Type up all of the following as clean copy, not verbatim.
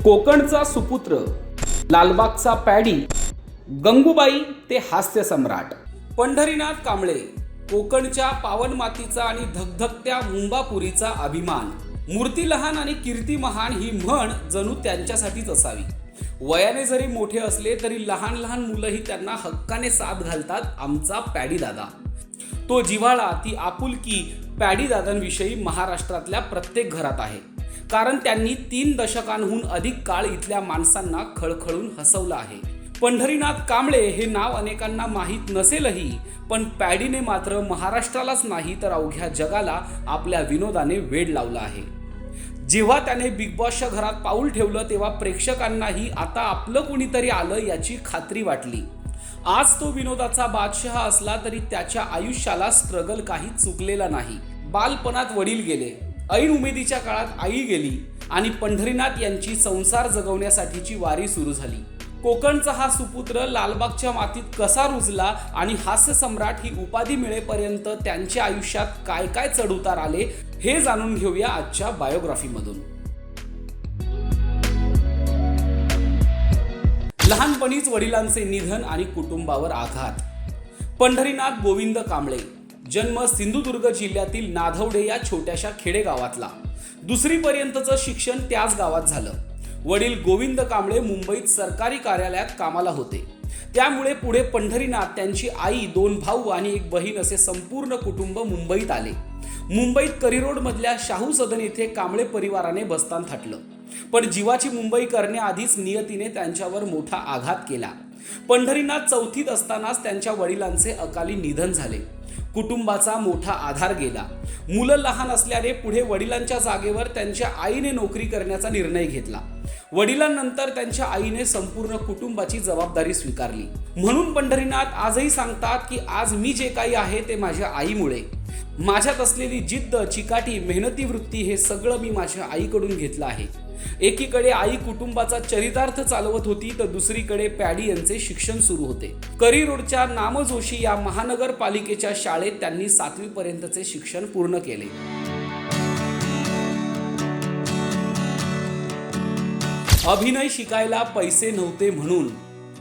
कोकणचा सुपुत्र, लालबागचा पॅडी, गंगूबाई ते हास्य सम्राट पंढरीनाथ कांबळे, कोकणच्या पावन मातीचा आणि धगधगत्या मुंबापुरीचा अभिमान. मूर्ती लहान आणि कीर्ती महान ही म्हण जणू त्यांच्यासाठीच असावी. वयाने जरी मोठे असले तरी लहान लहान मुलंही त्यांना हक्काने साथ घालतात. आमचा पॅडी दादा, तो जिव्हाळा, ती आपुलकी पॅडी दादांविषयी महाराष्ट्रातल्या प्रत्येक घरात आहे. कारण त्यांनी 3 दशकांहून अधिक काळ इथल्या माणसांना खळखळून हसवलं आहे. पंढरीनाथ कांबळे हे नाव अनेकांना माहीत नसेलही, पण पॅडीने मात्र महाराष्ट्रालाच नाही तर अवघ्या जगाला आपल्या विनोदाने वेड लावलं आहे. जेव्हा त्याने बिग बॉसच्या घरात पाऊल ठेवलं तेव्हा प्रेक्षकांनाही आता आपलं कोणीतरी आलं याची खात्री वाटली. आज तो विनोदाचा बादशहा असला तरी त्याच्या आयुष्याला स्ट्रगल काही चुकलेला नाही. बालपणात वडील गेले, ऐन उमेदीच्या काळात आई गेली आणि पंढरीनाथ यांची संसार जगवण्यासाठीची वारी सुरू झाली. कोकणचा हा सुपुत्र लालबागच्या मातीत कसा रुजला आणि हास्य सम्राट ही उपाधी मिळेपर्यंत त्यांच्या आयुष्यात काय काय चढउतार आले हे जाणून घेऊया आजच्या बायोग्राफीमधून. लहानपणीच वडिलांचे निधन आणि कुटुंबावर आघात. पंढरीनाथ गोविंद कांबळे, जन्म सिंधुदुर्ग जिल्ह्यातील नाधवडे या छोट्याशा खेडेगावातला. 2री पर्यंतचं शिक्षण त्याच गावात झालं. वडील गोविंद कांबळे मुंबईत सरकारी कार्यालयात कामाला होते. त्यामुळे पुढे पंढरीनाथ, त्यांची आई, 2 भाऊ आणि 1 बहीण असे संपूर्ण कुटुंब मुंबईत आले. मुंबईत करी मधल्या शाहू सदन येथे कांबळे परिवाराने बस्तान थाटलं. पण जीवाची मुंबई करण्याआधीच नियतीने त्यांच्यावर मोठा आघात केला. पंढरीनाथ 4थीत असतानाच त्यांच्या वडिलांचे अकाली निधन झाले. कुटुंबाचा मोठा आधार गेला. मुलं लहान असल्याने पुढे वडिलांच्या जागेवर त्यांच्या आईने नोकरी करण्याचा निर्णय घेतला. वडिलांनंतर त्यांच्या आईने संपूर्ण कुटुंबाची जबाबदारी स्वीकारली. म्हणून पंढरीनाथ आजही सांगतात की आज मी जे काही आहे ते माझ्या आईमुळे. माझ्यात असलेली जिद्द, चिकाटी, मेहनती वृत्ती हे सगळं मी माझ्या आईकडून घेतलं आहे. एकीकडे आई कुटुंबाचा चरितार्थ चालवत होती तर दुसरीकडे पॅडी यांचे शिक्षण सुरू होते. करी रोडच्या नामजोशी या महानगरपालिकेच्या शाळेत त्यांनी 7वी पर्यंतचे शिक्षण पूर्ण केले. अभिनय शिकायला पैसे नव्हते म्हणून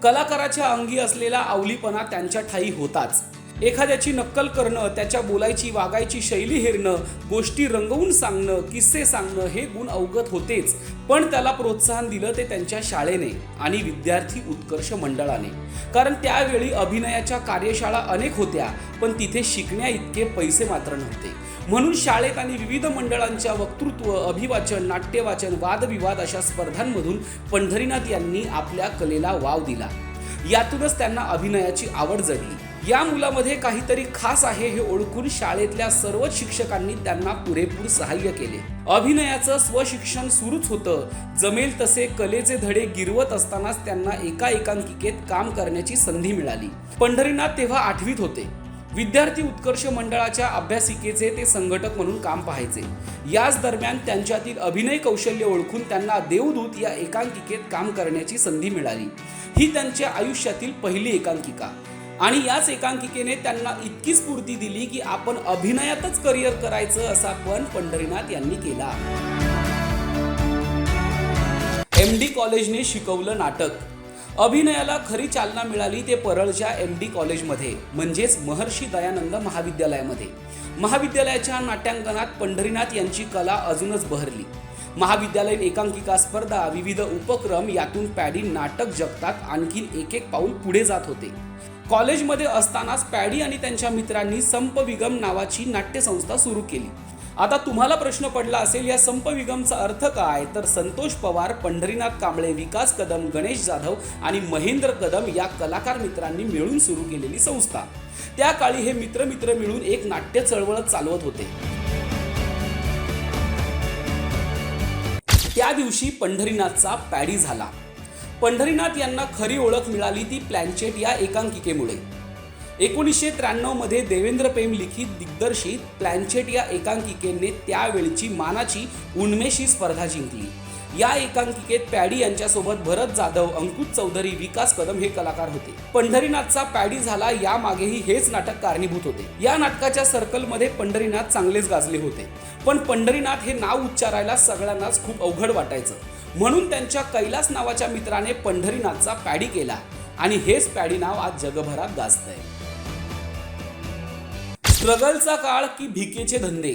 कलाकाराच्या अंगी असलेला अवलीपणा त्यांच्या ठायी होताच. एखाद्याची नक्कल करणं, त्याच्या बोलायची वागायची शैली हेरणं, गोष्टी रंगवून सांगणं, किस्से सांगणं हे गुण अवगत होतेच. पण त्याला प्रोत्साहन दिलं ते त्यांच्या शाळेने आणि विद्यार्थी उत्कर्ष मंडळाने. कारण त्यावेळी अभिनयाच्या कार्यशाळा अनेक होत्या, पण तिथे शिकण्या इतके पैसे मात्र नव्हते. म्हणून शाळेत आणि विविध मंडळांच्या वक्तृत्व, अभिवाचन, नाट्यवाचन, वादविवाद अशा स्पर्धांमधून पंढरीनाथ यांनी आपल्या कलेला वाव दिला. यातूनच त्यांना अभिनयाची आवड जडली. या मुलामध्ये काहीतरी खास आहे हे ओळखून शाळेतल्या सर्वच शिक्षकांनी त्यांना पुरेपूर सहाय्य केले. अभिनयाचं स्वशिक्षण सुरूच होतं. जमेल तसे कलेचे धडे गिरवत असतानाच त्यांना एका एकांकिकेत काम करण्याची संधी मिळाली. पंढरीनाथ तेव्हा 8वीत होते. विद्यार्थी उत्कर्ष मंडळाच्या अभ्यासिकेचे ते संघटक म्हणून काम पाहायचे. याच दरम्यान त्यांच्यातील अभिनय कौशल्य ओळखून त्यांना देवदूत या एकांकिकेत काम करण्याची संधी मिळाली. ही त्यांच्या आयुष्यातील पहिली एकांकिका आणि याच एकांकिकेने त्यांना इतकी स्फूर्ती दिली की आपण अभिनयातच करिअर करायचं असा पण पंढरीनाथ यांनी केला. MD कॉलेजने शिकवलं नाटक. अभिनयाला खरी चालना मिळाली ते परळच्या MD कॉलेजमध्ये, म्हणजेच महर्षी दयानंद महाविद्यालयामध्ये. महाविद्यालयाच्या नाट्यांगणात पंढरीनाथ यांची कला अजूनच बहरली. महाविद्यालयीन एकांकिका स्पर्धा, विविध उपक्रम यातून पॅडी नाटक जगतात आणखीन एक पाऊल पुढे जात होते. कॉलेजमध्ये असतानाच पॅडी आणि त्यांच्या मित्रांनी संपविगम नावाची नाट्यसंस्था सुरू केली. आता तुम्हाला प्रश्न पडला असेल या संपविगमचा अर्थ काय, तर संतोष पवार, पंढरीनाथ कांबळे, विकास कदम, गणेश जाधव आणि महेंद्र कदम या कलाकार मित्रांनी मिळून सुरू केलेली संस्था. त्या काळी हे मित्र मिळून एक नाट्य चळवळ चालवत होते. त्या दिवशी पंढरीनाथचा पॅडी झाला. पंढरीनाथ यांना खरी ओळख मिळाली ती प्लॅनचेट या एकांकिकेमुळे. 1993 मध्ये देवेंद्र पेम लिखित दिग्दर्शित प्लॅनचेट या एकांकिकेने त्यावेळची मानाची उन्मेषी स्पर्धा जिंकली. या एकांकिकेत पॅडी यांच्यासोबत भरत जाधव, अंकुश चौधरी, विकास कदम हे कलाकार होते. पंढरीनाथचा पॅडी झाला यामागेही हेच नाटक कारणीभूत होते. या नाटकाच्या सर्कलमध्ये पंढरीनाथ चांगलेच गाजले होते. पण पंढरीनाथ हे नाव उच्चारायला सगळ्यांनाच खूप अवघड वाटायचं. म्हणून त्यांच्या कैलास नावाच्या मित्राने पंढरीनाथचा पॅडी केला आणि हेच पॅडी नाव आज जगभरात गाजतंय. स्ट्रगलचा काळ की भिकेचे धंदे.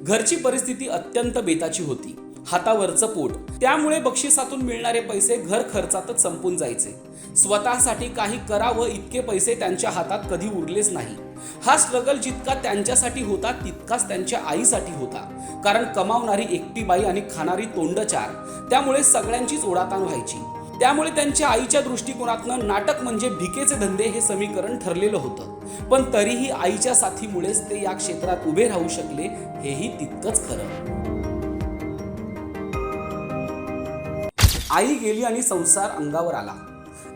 घरची परिस्थिती अत्यंत बेताची होती. हातावरचं पोट, त्यामुळे बक्षिसातून मिळणारे पैसे घर खर्चातच संपून जायचे. स्वतःसाठी काही करावं इतके पैसे त्यांच्या हातात कधी उरलेच नाही. हा स्ट्रगल जितका त्यांच्यासाठी होता तितकाच त्यांच्या आईसाठी होता. कारण कमावणारी एकटी बाई आणि खाणारी तोंडचार, त्यामुळे सगळ्यांचीच ओढाताण व्हायची. त्यामुळे त्यांच्या आईच्या दृष्टिकोनातनं नाटक म्हणजे भिकेचे धंदे हे समीकरण ठरलेलं होतं. पण तरीही आईच्या साथीमुळेच ते या क्षेत्रात उभे राहू शकले, हेही तितकंच खरं. आई गेली आणि संसार अंगावर आला.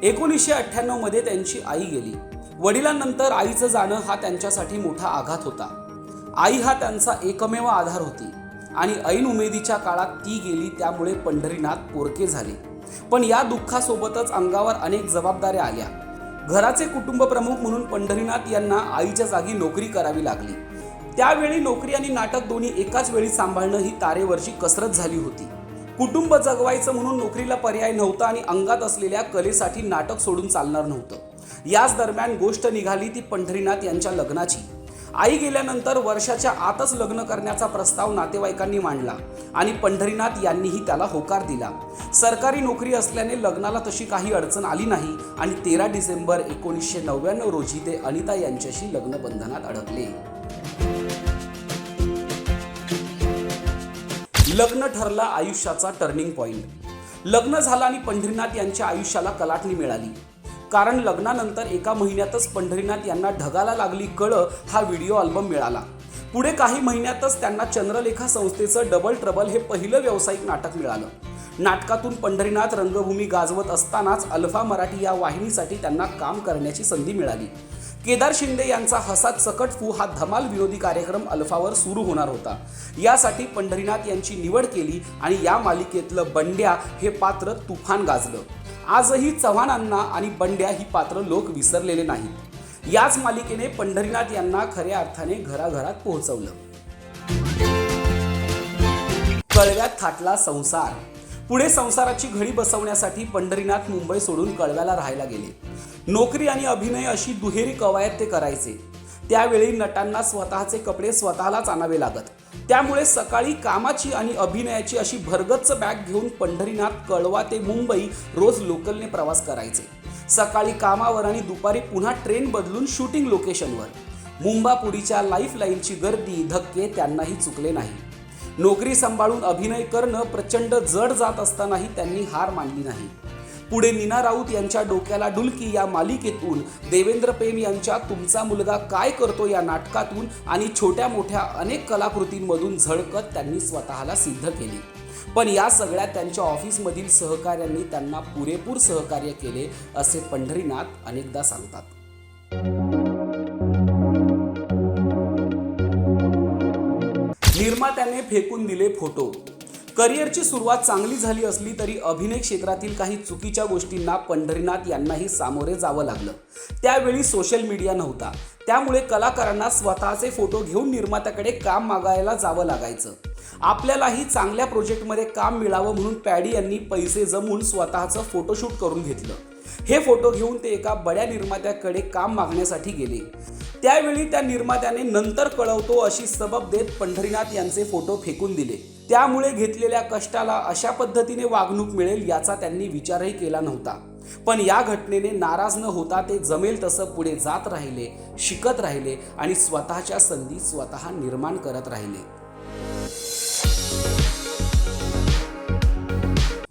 1998 मध्ये त्यांची आई गेली. वडिलांनंतर आईचं जाणं हा त्यांच्यासाठी मोठा आघात होता. आई हा त्यांचा एकमेव आधार होती आणि ऐन उमेदीच्या काळात ती गेली, त्यामुळे पंढरीनाथ पोरके झाले. पण या दुःखासोबतच अंगावर अनेक जबाबदाऱ्या आल्या. घराचे कुटुंब प्रमुख म्हणून पंढरीनाथ यांना आईच्या जागी नोकरी करावी लागली. त्यावेळी नोकरी आणि नाटक दोन्ही एकाच वेळी सांभाळणं ही तारेवरची कसरत झाली होती. कुटुंब जगवायचं म्हणून नोकरीला पर्याय नव्हता आणि अंगात असलेल्या कलेसाठी नाटक सोडून चालणार नव्हतं. याच दरम्यान गोष्ट निघाली ती पंढरीनाथ यांच्या लग्नाची. आई गेल्यानंतर वर्षाच्या आतच लग्न करण्याचा प्रस्ताव नातेवाईकांनी मांडला आणि पंढरीनाथ यांनीही त्याला होकार दिला. सरकारी नोकरी असल्याने लग्नाला तशी काही अडचण आली नाही आणि 13 डिसेंबर 1999 रोजी ते अनिता यांच्याशी लग्नबंधनात अडकले. लग्न ठरला आयुष्याचा टर्निंग पॉइंट. लग्न झालं आणि पंढरीनाथ यांच्या आयुष्याला कलाटणी मिळाली. कारण लग्नानंतर एका महिन्यातच पंढरीनाथ यांना ढगाला लागली कळं हा व्हिडिओ अल्बम मिळाला. पुढे काही महिन्यातच त्यांना चंद्रलेखा संस्थेचं डबल ट्रबल हे पहिलं व्यावसायिक नाटक मिळालं. नाटकातून पंढरीनाथ रंगभूमी गाजवत असतानाच अल्फा मराठी या वाहिनीसाठी त्यांना काम करण्याची संधी मिळाली. केदार शिंदे यांचा हसात सकट फू हा धमाल विनोदी कार्यक्रम अल्फावर सुरू होणार होता. यासाठी पंढरीनाथ यांची निवड केली आणि या मालिकेतलं बंड्या हे पात्र तुफान गाजलं. आजही चव्हाणांना आणि बंड्या ही पात्र लोक विसरलेले नाहीत. याच मालिकेने पंढरीनाथ यांना खऱ्या अर्थाने घराघरात पोहोचवलं. कळव्यात थाटला संसार. पुढे संसाराची घडी बसवण्यासाठी पंढरीनाथ मुंबई सोडून कळव्याला राहायला गेले. नोकरी आणि अभिनय अशी दुहेरी कवायत ते करायचे. त्यावेळी नटांना स्वतःचे कपडे स्वतःलाच आणावे लागत. त्यामुळे सकाळी कामाची आणि अभिनयाची अशी भरगच्च बॅग घेऊन पंढरीनाथ कळवा ते मुंबई रोज लोकलने प्रवास करायचे. सकाळी कामावर आणि दुपारी पुन्हा ट्रेन बदलून शूटिंग लोकेशनवर. मुंबापुरीच्या लाईफलाईनची गर्दी धक्के त्यांनाही चुकले नाही. नोकरी सांभाळून अभिनय करणं प्रचंड जड जात असतानाही त्यांनी हार मानली नाही. पुढे नीना राऊत यांच्या डोक्याला डुलकी या मालिकेतून, देवेंद्र पेम यांच्या तुमचा मुलगा काय करतो या नाटकातून आणि छोट्या मोठ्या अनेक कलाकृतींमधून झळकत त्यांनी स्वतःला सिद्ध केले. पण या सगळ्यात त्यांच्या ऑफिसमधील सहकाऱ्यांनी त्यांना पुरेपूर सहकार्य केले असे पंढरीनाथ अनेकदा सांगतात. निर्मात्याने फेकून दिले फोटो. करिअरची सुरुवात चांगली झाली असली तरी अभिनय क्षेत्रातील काही चुकीच्या गोष्टींना पंढरीनाथ यांनाही सामोरे जावं लागलं. त्यावेळी सोशल मीडिया नव्हता, त्यामुळे कलाकारांना स्वतःचे फोटो घेऊन निर्मात्याकडे काम मागायला जावं लागायचं. आपल्यालाही चांगल्या प्रोजेक्टमध्ये काम मिळावं म्हणून पॅडी यांनी पैसे जमवून स्वतःचं फोटोशूट करून घेतलं. हे फोटो घेऊन ते एका बड्या निर्मात्याकडे काम मागण्यासाठी गेले. त्यावेळी त्या निर्मात्याने नंतर कळवतो अशी सबब देत पंढरीनाथ यांचे फोटो फेकून दिले. त्यामुळे घेतलेल्या कष्टाला अशा पद्धतीने वागणूक मिळेल याचा त्यांनी विचारही केला नव्हता. पण या घटनेने नाराज न होता ते जमेल तसं पुढे जात राहिले, शिकत राहिले आणि स्वतःच्या संधी स्वतः निर्माण करत राहिले.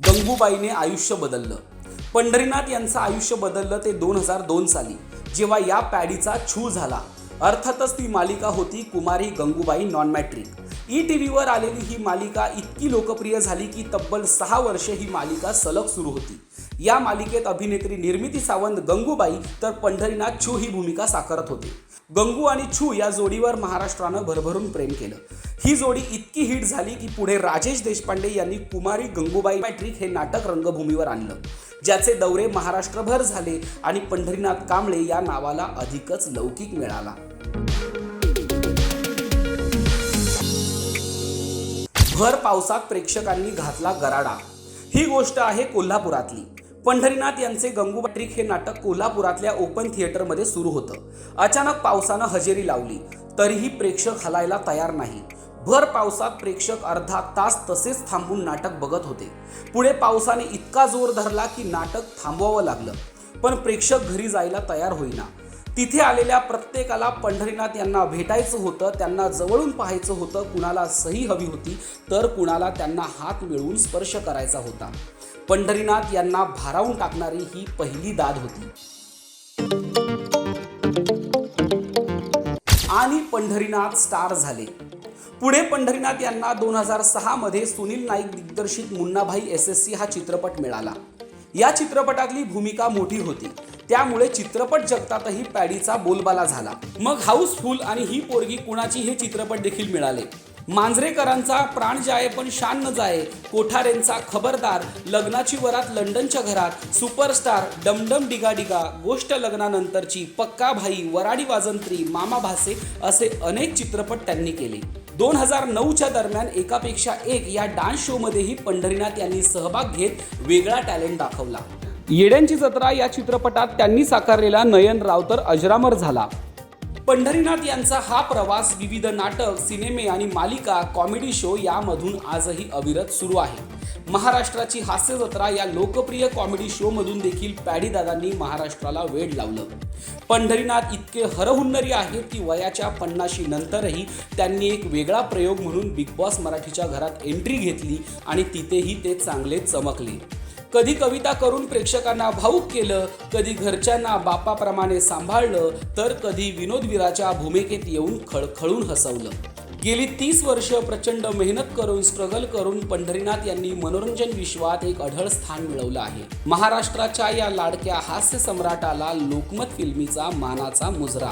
गंगूबाईने आयुष्य बदललं. पंढरीनाथ यांचं आयुष्य बदललं ते 2002 साली, जेव्हा या पॅडीचा छू झाला. अर्थातच ती मालिका होती कुमारी गंगूबाई नॉन मॅट्रिक. ETVवर आलेली ही मालिका इतकी लोकप्रिय झाली की तब्बल 6 वर्षे ही मालिका सलग सुरू होती. या मालिकेत अभिनेत्री निर्मिती सावंत गंगूबाई तर पंढरीनाथ छू ही भूमिका साकारत होते. गंगू आणि छू या जोडीवर महाराष्ट्रानं भरभरून प्रेम केलं. ही जोडी इतकी हिट झाली की पुढे राजेश देशपांडे यांनी कुमारी गंगूबाई मॅट्रिक हे नाटक रंगभूमीवर आणलं, ज्याचे दौरे महाराष्ट्रभर झाले आणि पंढरीनाथ कांबळे या नावाला अधिकच लौकिक मिळाला. भर पावसात प्रेक्षकांनी घातला गराडा. ही गोष्ट आहे कोल्हापुरातली. पंढरीनाथ यांचे गंगूबाई ट्रिक हे नाटक कोल्हापुरातल्या ओपन थिएटरमध्ये सुरू होतं. अचानक पावसानं हजेरी लावली तरीही प्रेक्षक हलायला तयार नाही. भर पावसात प्रेक्षक अर्धा तास तसेच थांबून नाटक बघत होते. पुढे पावसाने इतका जोर धरला की नाटक थांबवावं लागलं, पण प्रेक्षक घरी जायला तयार होईना. तिथे आलेल्या प्रत्येकाला पंढरीनाथ यांना भेटायचं होतं, त्यांना जवळून पाहायचं होतं. कुणाला सही हवी होती तर कुणाला त्यांना हात मिळवून स्पर्श करायचा होता. पंढरीनाथ यांना भारावून टाकणारी ही पहिली दाद होती. आणि पंढरीनाथ स्टार झाले. पुढे पंढरीनाथ यांना 2006 मध्ये सुनील नाईक दिग्दर्शित मुन्नाभाई SSC हा चित्रपट मिळाला. या चित्रपटातली भूमिका मोठी होती, त्यामुळे चित्रपट जगतातही पॅडीचा बोलबाला झाला. मग हाऊसफुल आणि ही पोरगी कुणाची हे चित्रपट देखील मिळाले. मांजरेकरांचा प्राण जाये पण शान न जाये, कोठारेंचा खबरदार, लग्नाची वरात लंडनच्या घरात, सुपरस्टार, डमडम डिगा डिगा, गोष्ट लग्नानंतरची, पक्का भाई, वराडी वाजंत्री, मामा भासे असे अनेक चित्रपट त्यांनी केले. 2009च्या दरम्यान एकापेक्षा एक या डान्स शो मध्येही पंढरीनाथ यांनी सहभाग घेत वेगळा टॅलेंट दाखवला. येड्यांची जत्रा या चित्रपटात त्यांनी साकारलेला नयन राव तर अजरामर झाला. पंढरीनाथ यांचा हा प्रवास विविध नाटक, सिनेमे आणि मालिका, कॉमेडी शो यामधून आजही अविरत सुरू आहे. महाराष्ट्राची हास्य जत्रा या लोकप्रिय कॉमेडी शो मधून देखील पॅडी दादांनी महाराष्ट्राला वेड लावलं. पंढरीनाथ इतके हरहुन्नरी आहेत की वयाच्या 50 नंतरही त्यांनी एक वेगळा प्रयोग म्हणून बिग बॉस मराठीच्या घरात एंट्री घेतली आणि तिथेही ते चांगले चमकले. कधी कविता करून प्रेक्षकांना भावुक केलं, कधी घरच्यांना बापाप्रमाणे सांभाळलं, तर कधी विनोदवीराच्या भूमिकेत येऊन खळखळून हसवलं. गेली 30 वर्ष प्रचंड मेहनत करून, स्ट्रगल करून पंढरीनाथ यांनी मनोरंजन विश्वात एक अढळ स्थान मिळवलं आहे. महाराष्ट्राच्या या लाडक्या हास्य सम्राटाला लोकमत फिल्मीचा मानाचा मुजरा.